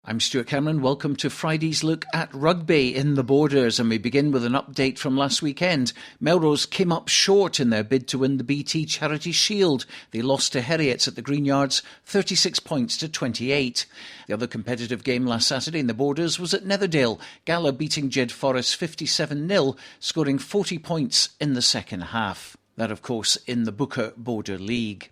I'm Stuart Cameron. Welcome to Friday's look at rugby in the Borders, and we begin with an update from last weekend. Melrose came up short in their bid to win the BT Charity Shield. They lost to Heriots at the Green Yards 36 points to 28. The other competitive game last Saturday in the Borders was at Netherdale. Gala beating Jed Forest 57-0, scoring 40 points in the second half. That, of course, in the Booker Border League.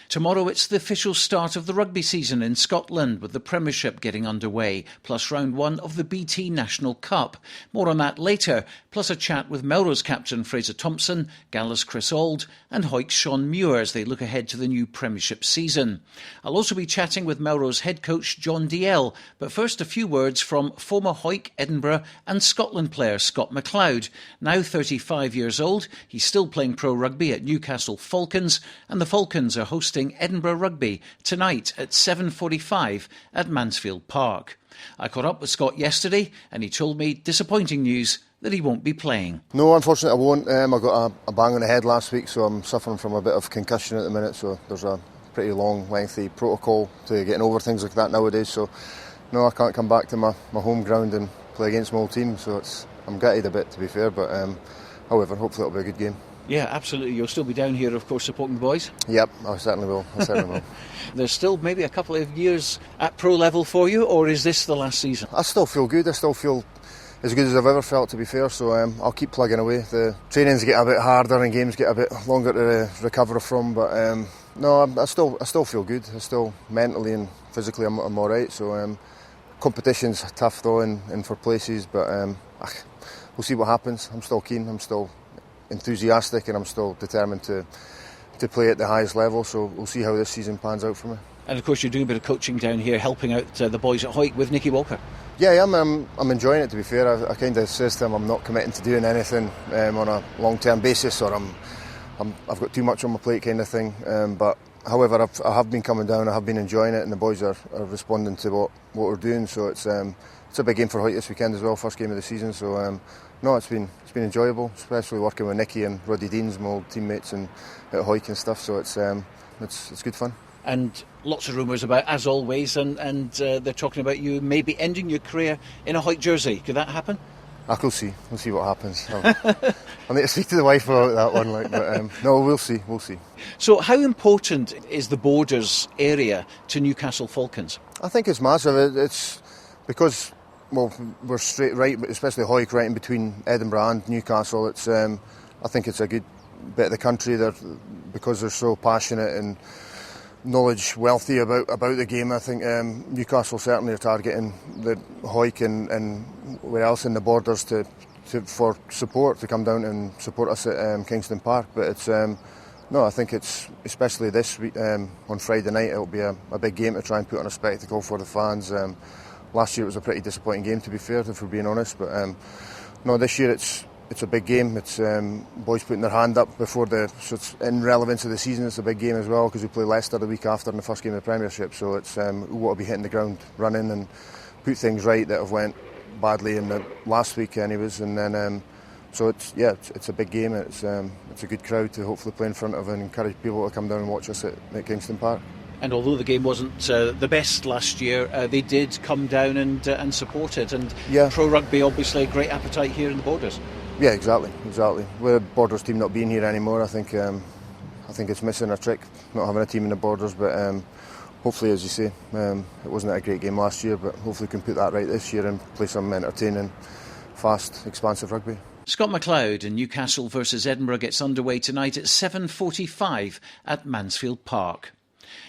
Tomorrow it's the official start of the rugby season in Scotland, with the Premiership getting underway, plus round one of the BT National Cup. More on that later, plus a chat with Melrose captain Fraser Thomson, Gala's Chris Auld and Hawick's Shawn Muir as they look ahead to the new Premiership season. I'll also be chatting with Melrose Head Coach Dalziel, but first a few words from former Hawick, Edinburgh and Scotland player Scott McLeod. Now 35 years old, he's still playing pro rugby at Newcastle Falcons, and the Falcons are hosting Edinburgh Rugby tonight at 7:45 at Mansfield Park. I caught up with Scott yesterday and he told me disappointing news that he won't be playing. No, unfortunately I won't. I got a bang on the head last week, so I'm suffering from a bit of concussion at the minute, so there's a pretty long, lengthy protocol to getting over things like that nowadays, so no, I can't come back to my home ground and play against my old team, so I'm gutted a bit, to be fair, but however, hopefully it'll be a good game. Yeah, absolutely. You'll still be down here, of course, supporting the boys? Yep, I certainly will. There's still maybe a couple of years at pro level for you, or is this the last season? I still feel good. I still feel as good as I've ever felt, to be fair, so I'll keep plugging away. The trainings get a bit harder and games get a bit longer to recover from, but no, I still feel good. I still mentally and physically I'm alright, so competition's tough though and for places, but we'll see what happens. I'm still keen, I'm still enthusiastic, and I'm still determined to play at the highest level, so we'll see how this season pans out for me. And of course you're doing a bit of coaching down here, helping out the boys at Hawick with Nicky Walker. Yeah, I'm enjoying it, to be fair. I kind of says to him I'm not committing to doing anything on a long-term basis, or I've got too much on my plate kind of thing, but however I have been coming down, I have been enjoying it, and the boys are responding to what we're doing, so it's a big game for Hawick this weekend as well, first game of the season, so no, it's been enjoyable, especially working with Nicky and Roddy Deans, my old teammates and at Hawick and stuff. So it's good fun. And lots of rumours about, as always, and they're talking about you maybe ending your career in a Hawick jersey. Could that happen? We'll see what happens. I'll need to speak to the wife about that one. But no, we'll see. So, how important is the Borders area to Newcastle Falcons? I think it's massive. It's because, well, we're straight right, especially Hawick, right in between Edinburgh and Newcastle. It's I think it's a good bit of the country there because they're so passionate and knowledge wealthy about the game. I think Newcastle certainly are targeting the Hawick and where else in the Borders for support, to come down and support us at Kingston Park. But it's no, I think it's especially this week on Friday night. It'll be a big game to try and put on a spectacle for the fans. Last year it was a pretty disappointing game, to be fair, if we're being honest. But no, this year it's a big game. It's boys putting their hand up before so it's in relevance of the season. It's a big game as well because we play Leicester the week after in the first game of the Premiership. So it's we want to be hitting the ground running and put things right that have went badly in the last week, anyways. And then so it's a big game. It's a good crowd to hopefully play in front of and encourage people to come down and watch us at Kingston Park. And although the game wasn't the best last year, they did come down and support it. And yeah, pro rugby, obviously, a great appetite here in the Borders. Yeah, exactly. With the Borders team not being here anymore, I think it's missing a trick, not having a team in the Borders. But hopefully, as you say, it wasn't a great game last year, but hopefully we can put that right this year and play some entertaining, fast, expansive rugby. Scott McLeod in Newcastle versus Edinburgh gets underway tonight at 7:45 at Mansfield Park.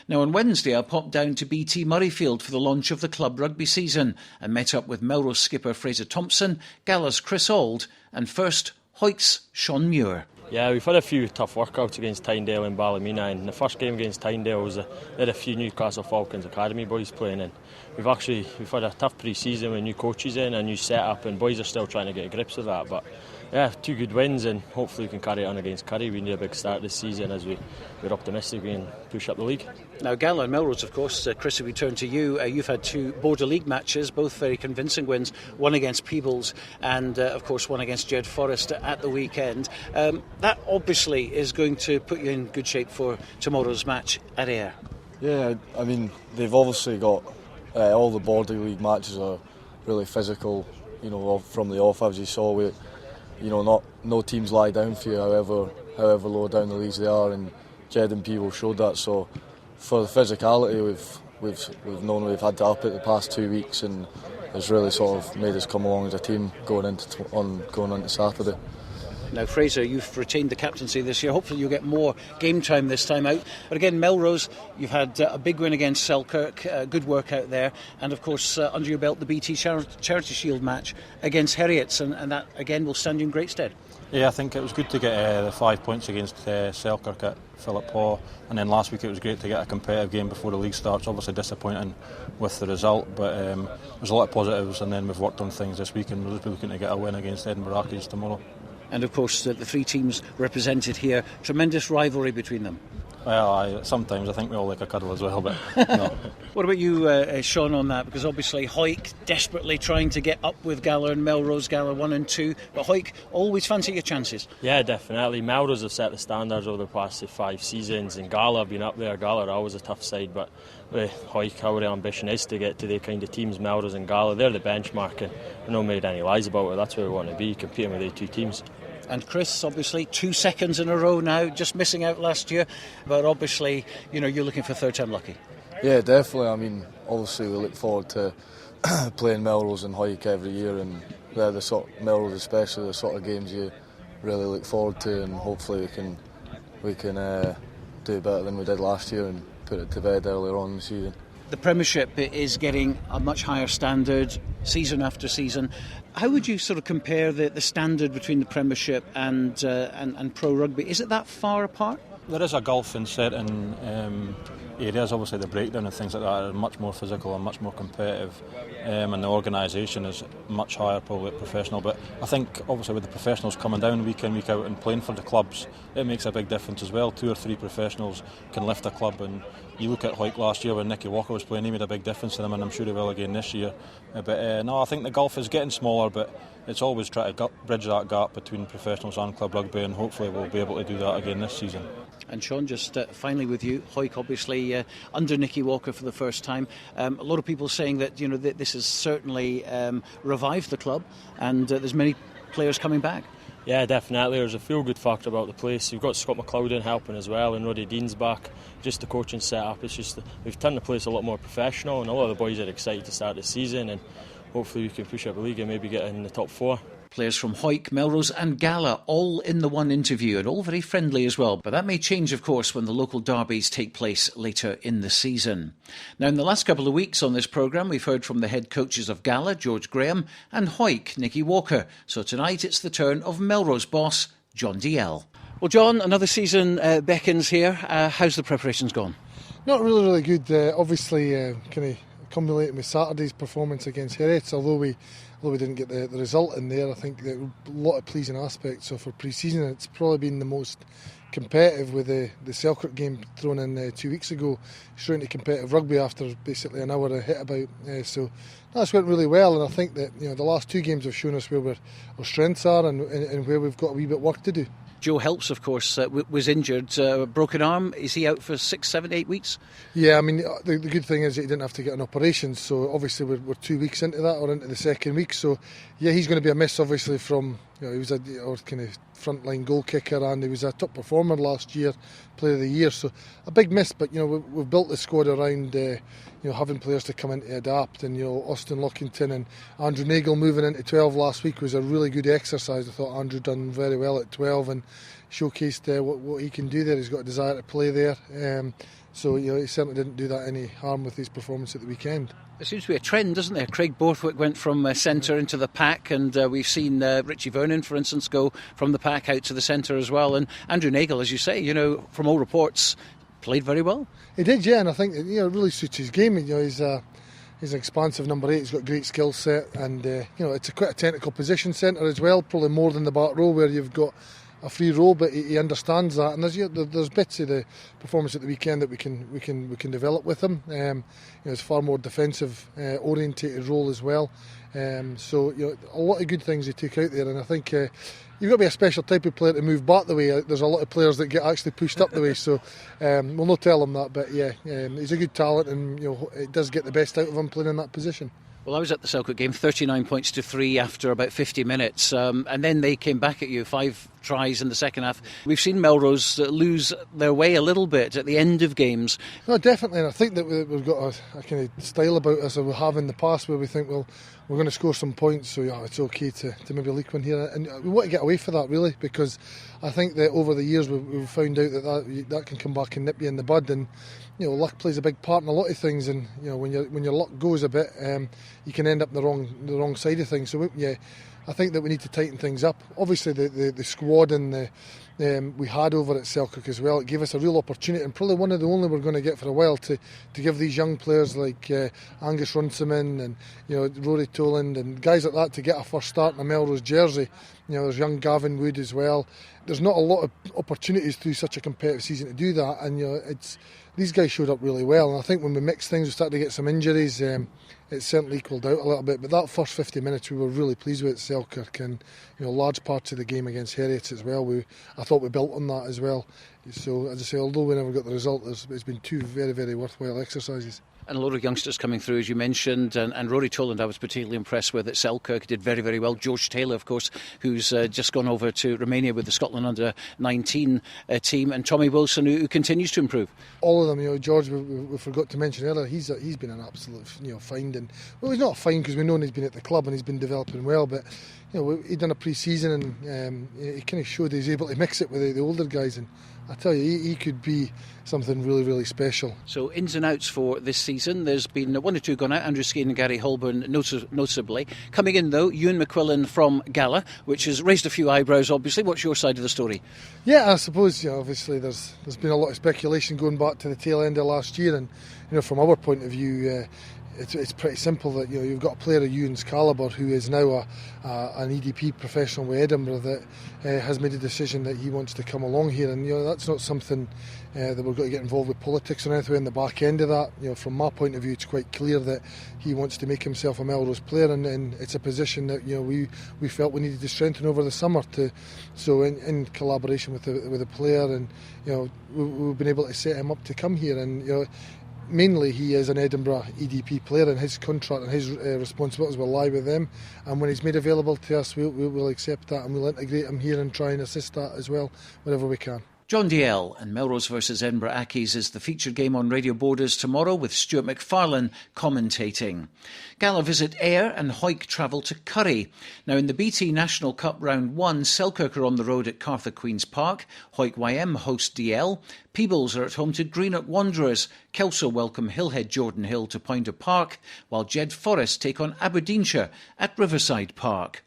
Now on Wednesday I popped down to BT Murrayfield for the launch of the club rugby season and met up with Melrose skipper Fraser Thomson, Gala's Chris Auld and first Hawick's Shawn Muir. Yeah, we've had a few tough workouts against Tyndale and Ballymena, and the first game against Tyndale was they had a few Newcastle Falcons Academy boys playing in. We've had a tough pre-season with new coaches in, a new setup, and boys are still trying to get to grips with that, but yeah, 2 good wins and hopefully we can carry it on against Curry. We need a big start this season as we're optimistic we can push up the league. Now Gala and Melrose, of course, Chris, if we turn to you, you've had 2 Border League matches, both very convincing wins, one against Peebles and of course one against Jed Forest at the weekend. That obviously is going to put you in good shape for tomorrow's match at Ayr. Yeah, I mean they've obviously got all the Border League matches are really physical. You know, from the off, as you saw, no teams lie down for you, however low down the leagues they are, and Jed and Peeble showed that. So for the physicality, we've known we've had to up it the past 2 weeks, and it's really sort of made us come along as a team going into Saturday. Now, Fraser, you've retained the captaincy this year. Hopefully you'll get more game time this time out. But again, Melrose, you've had a big win against Selkirk, good work out there. And of course, under your belt, the BT Charity Shield match against Heriots. And that, again, will stand you in great stead. Yeah, I think it was good to get the 5 points against Selkirk at Philip Paul. And then last week it was great to get a competitive game before the league starts. Obviously disappointing with the result, but there's a lot of positives. And then we've worked on things this week, and we'll just be looking to get a win against Edinburgh Arcades tomorrow. And of course, the three teams represented here, tremendous rivalry between them. Well, sometimes I think we all like a cuddle as well, but no. What about you, Shawn, on that? Because obviously Hawick desperately trying to get up with Gala and Melrose, Gala 1 and 2, but Hawick always fancy your chances. Yeah, definitely. Melrose have set the standards over the past 5 seasons, and Gala have been up there. Gala are always a tough side, but with Hawick, our ambition is to get to the kind of teams, Melrose and Gala. They're the benchmark, and we're not made any lies about it. That's where we want to be, competing with the two teams. And Chris, obviously, 2 seconds in a row now, just missing out last year. But obviously, you're looking for third time lucky. Yeah, definitely. I mean, obviously we look forward to playing Melrose and Hawick every year, and they're Melrose especially, the sort of games you really look forward to, and hopefully we can do better than we did last year and put it to bed earlier on in the season. The Premiership is getting a much higher standard season after season. How would you sort of compare the standard between the Premiership and Pro Rugby? Is it that far apart? There is a gulf in certain areas. Obviously the breakdown and things like that are much more physical and much more competitive, and the organisation is much higher probably at professional. But I think obviously with the professionals coming down week in, week out and playing for the clubs, it makes a big difference as well. 2 or 3 professionals can lift a club, and you look at Hawick last year when Nicky Walker was playing, he made a big difference to them, and I'm sure he will again this year. But no, I think the gulf is getting smaller, but it's always trying to bridge that gap between professionals and club rugby, and hopefully we'll be able to do that again this season. And Shawn, just finally with you, Hawick obviously under Nicky Walker for the first time. A lot of people saying that this has certainly revived the club, and there's many players coming back. Yeah, definitely. There's a feel-good factor about the place. We've got Scott McLeod in helping as well, and Roddy Dean's back. Just the coaching set-up. It's just we've turned the place a lot more professional, and a lot of the boys are excited to start the season, and hopefully we can push up the league and maybe get in the top 4. Players from Hawick, Melrose and Gala all in the one interview, and all very friendly as well. But that may change, of course, when the local derbies take place later in the season. Now, in the last couple of weeks on this programme, we've heard from the head coaches of Gala, George Graham, and Hawick, Nicky Walker. So tonight it's the turn of Melrose boss, John Dalziel. Well, John, another season beckons here. How's the preparations gone? Not really good. Obviously, kind of accumulating with Saturday's performance against Heriots, although we didn't get the result in there. I think that a lot of pleasing aspects. So for pre-season, it's probably been the most competitive, with the Selkirk game thrown in 2 weeks ago, straight into competitive rugby after basically an hour of hit about. So that's went really well, and I think that the last 2 games have shown us where our strengths are and where we've got a wee bit of work to do. Joe Helps, of course, was injured, broken arm. Is he out for 6, 7, 8 weeks? Yeah, I mean, the good thing is that he didn't have to get an operation, so obviously we're 2 weeks into that, or into the second week. So yeah, he's going to be a miss, obviously, from he was our kind of frontline goal kicker, and he was a top performer last year, player of the year. So a big miss, but we've built the squad around having players to come in to adapt, and Austin Lockington and Andrew Nagle moving into 12 last week was a really good exercise. I thought Andrew done very well at 12 and showcased what he can do there. He's got a desire to play there, so he certainly didn't do that any harm with his performance at the weekend. There seems to be a trend, doesn't there? Craig Borthwick went from centre into the pack, and we've seen Richie Vernon, for instance, go from the pack out to the centre as well. And Andrew Nagle, as you say, from all reports, played very well. He did, yeah, and I think it really suits his game. He's an expansive number 8. He's got a great skill set, and it's quite a technical position, centre as well, probably more than the back row where you've got a free role, but he understands that, and there's bits of the performance at the weekend that we can develop with him. It's far more defensive orientated role as well, So a lot of good things he took out there, and I think you've got to be a special type of player to move back the way. There's a lot of players that get actually pushed up the way, so we'll not tell him that, but he's a good talent, and it does get the best out of him playing in that position. Well, I was at the Selkirk game, 39 points to 3 after about 50 minutes, and then they came back at you, 5 tries in the second half. We've seen Melrose lose their way a little bit at the end of games. No, definitely, and I think that we've got a kind of style about us that we have in the past where we think, well, we're going to score some points, so it's okay to maybe leak one here, and we want to get away from that really, because I think that over the years we've found out that can come back and nip you in the bud, and luck plays a big part in a lot of things, and when your luck goes a bit, you can end up the wrong side of things. So I think that we need to tighten things up. Obviously, the squad and we had over at Selkirk as well, it gave us a real opportunity, and probably one of the only we're going to get for a while, to give these young players like Angus Runciman and Rory Toland and guys like that to get a first start in a Melrose jersey. There's young Gavin Wood as well. There's not a lot of opportunities through such a competitive season to do that, and these guys showed up really well, and I think when we mixed things, we started to get some injuries. It certainly equalled out a little bit, but that first 50 minutes we were really pleased with at Selkirk, and large parts of the game against Heriot as well. I thought we built on that as well. So as I say, although we never got the result, it's been 2 very, very worthwhile exercises. And a lot of youngsters coming through, as you mentioned, and Rory Toland I was particularly impressed with at Selkirk. He did very, very well. George Taylor, of course, who's just gone over to Romania with the Scotland under-19 team, and Tommy Wilson, who continues to improve. All of them, George, we forgot to mention earlier, he's been an absolute find. And well, he's not a find because we know he's been at the club and he's been developing well, but he'd done a pre-season, and he kind of showed he's able to mix it with the older guys, and I tell you, he could be something really, really special. So ins and outs for this season. There's been 1 or 2 gone out, Andrew Skene and Gary Holborn noticeably. Coming in though, Ewan McQuillan from Gala, which has raised a few eyebrows obviously. What's your side of the story? Yeah, I suppose obviously there's been a lot of speculation going back to the tail end of last year, and from our point of view, it's pretty simple that you've got a player of Ewan's calibre who is now an EDP professional with Edinburgh that has made a decision that he wants to come along here, and that's not something that we're going to get involved with politics or anything in the back end of that. From my point of view, it's quite clear that he wants to make himself a Melrose player, and it's a position that we felt we needed to strengthen over the summer. So in collaboration with the player, and we've been able to set him up to come here, and mainly he is an Edinburgh EDP player, and his contract and his responsibilities will lie with them, and when he's made available to us, we'll accept that, and we'll integrate him here and try and assist that as well wherever we can. John Dalziel and Melrose versus Edinburgh Accies is the featured game on Radio Borders tomorrow, with Stuart McFarlane commentating. Gala visit Ayr and Hawick travel to Curry. Now in the BT National Cup Round 1, Selkirk are on the road at Cartha Queen's Park, Hawick YM host DL, Peebles are at home to Greenock Wanderers, Kelso welcome Hillhead Jordan Hill to Poynter Park, while Jed Forest take on Aberdeenshire at Riverside Park.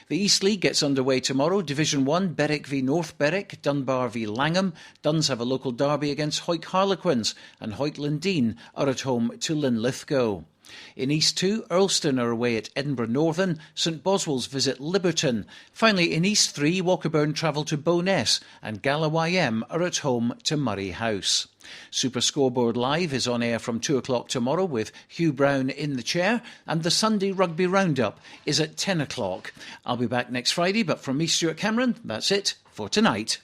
The East League gets underway tomorrow. Division 1, Berwick v North Berwick, Dunbar v Langham. Duns have a local derby against Hawick Harlequins, and Hawick Lindeen are at home to Linlithgow. In East 2, Earlston are away at Edinburgh Northern, St Boswell's visit Liberton. Finally, in East 3, Walkerburn travel to Bowness, and Gala YM are at home to Murray House. Super Scoreboard Live is on air from 2 o'clock tomorrow with Hugh Brown in the chair, and the Sunday Rugby Roundup is at 10 o'clock. I'll be back next Friday, but from me, Stuart Cameron, that's it for tonight.